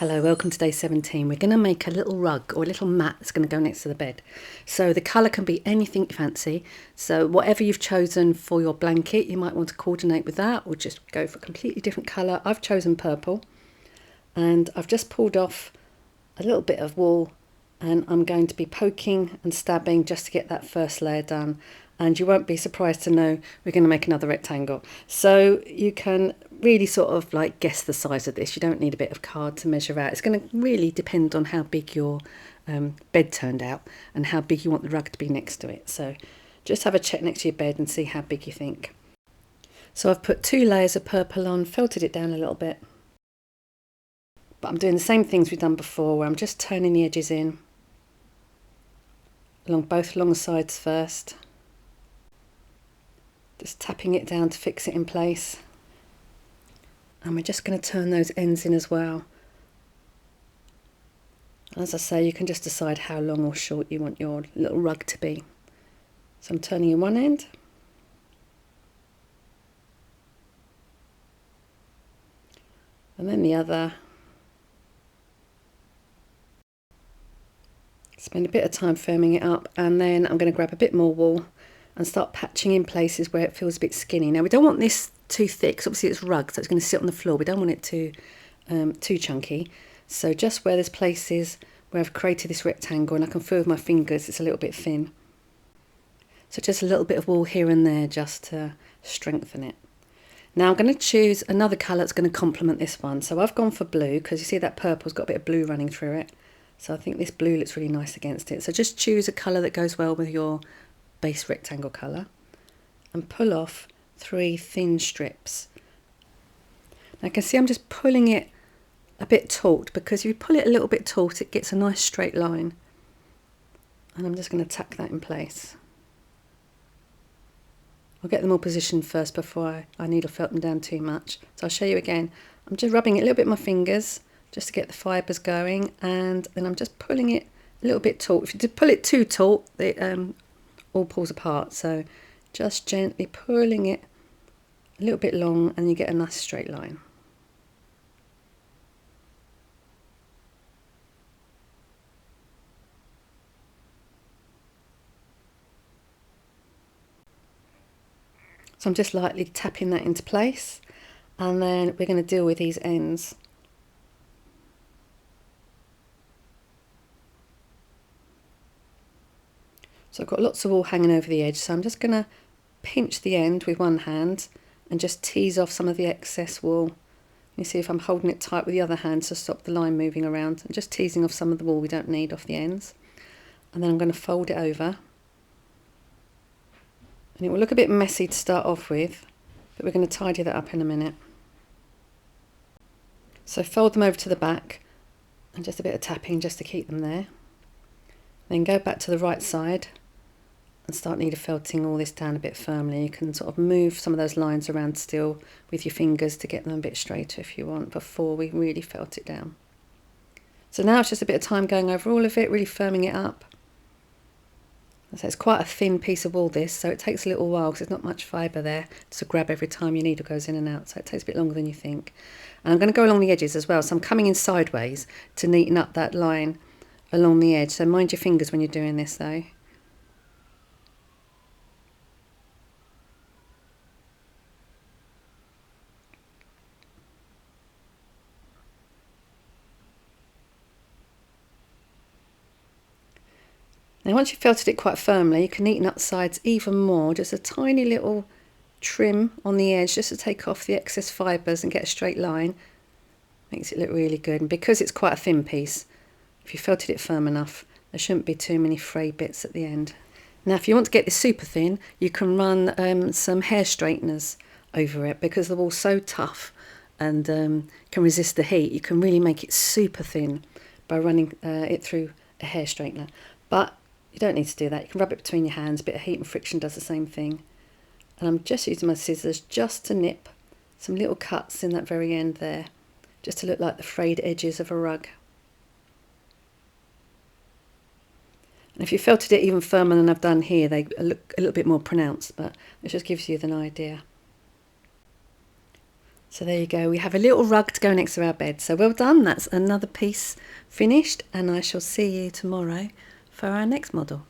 Hello, welcome to day 17. We're going to make a little rug or a little mat that's going to go next to the bed. So the colour can be anything you fancy. So whatever you've chosen for your blanket, you might want to coordinate with that or just go for a completely different colour. I've chosen purple and I've just pulled off a little bit of wool and I'm going to be poking and stabbing just to get that first layer done. And you won't be surprised to know we're going to make another rectangle. So you can really sort of like guess the size of this. You don't need a bit of card to measure out. It's going to really depend on how big your bed turned out and how big you want the rug to be next to it. So just have a check next to your bed and see how big you think. So I've put 2 layers of purple on, felted it down a little bit. But I'm doing the same things we've done before where I'm just turning the edges in along both long sides first. Just tapping it down to fix it in place. And we're just going to turn those ends in as well. As I say, you can just decide how long or short you want your little rug to be. So I'm turning in one end. And then the other. Spend a bit of time firming it up, and then I'm going to grab a bit more wool and start patching in places where it feels a bit skinny. Now we don't want this too thick, because obviously it's rug, so it's going to sit on the floor. We don't want it too chunky. So just where there's places where I've created this rectangle and I can feel with my fingers it's a little bit thin. So just a little bit of wool here and there just to strengthen it. Now I'm going to choose another colour that's going to complement this one. So I've gone for blue because you see that purple's got a bit of blue running through it. So I think this blue looks really nice against it. So just choose a colour that goes well with your base rectangle colour and pull off 3 thin strips. Now you can see I'm just pulling it a bit taut, because if you pull it a little bit taut it gets a nice straight line, and I'm just going to tack that in place. I'll get them all positioned first before I needle felt them down too much. So I'll show you again. I'm just rubbing it a little bit with my fingers just to get the fibres going, and then I'm just pulling it a little bit taut. If you pull it too taut, it all pulls apart. So just gently pulling it a little bit long and you get a nice straight line. So I'm just lightly tapping that into place, and then we're going to deal with these ends. So I've got lots of wool hanging over the edge, so I'm just going to pinch the end with one hand and just tease off some of the excess wool. You see if I'm holding it tight with the other hand to stop the line moving around. I'm just teasing off some of the wool we don't need off the ends. And then I'm going to fold it over. And it will look a bit messy to start off with, but we're going to tidy that up in a minute. So fold them over to the back and just a bit of tapping just to keep them there. Then go back to the right side and start needle felting all this down a bit firmly. You can sort of move some of those lines around still with your fingers to get them a bit straighter if you want, before we really felt it down. So now it's just a bit of time going over all of it, really firming it up. So it's quite a thin piece of wool this, so it takes a little while because there's not much fibre there to grab every time your needle goes in and out, so it takes a bit longer than you think. And I'm going to go along the edges as well, so I'm coming in sideways to neaten up that line along the edge. So mind your fingers when you're doing this though. Now once you've felted it quite firmly, you can neaten up the sides even more, just a tiny little trim on the edge just to take off the excess fibres and get a straight line. Makes it look really good, and because it's quite a thin piece, if you felted it firm enough, there shouldn't be too many frayed bits at the end. Now if you want to get this super thin, you can run some hair straighteners over it, because the wool's so tough and can resist the heat. You can really make it super thin by running it through a hair straightener. But you don't need to do that. You can rub it between your hands. A bit of heat and friction does the same thing. And I'm just using my scissors just to nip some little cuts in that very end there, just to look like the frayed edges of a rug. And if you felted it even firmer than I've done here, they look a little bit more pronounced, but it just gives you an idea. So there you go, we have a little rug to go next to our bed. So well done, that's another piece finished, and I shall see you tomorrow for our next model.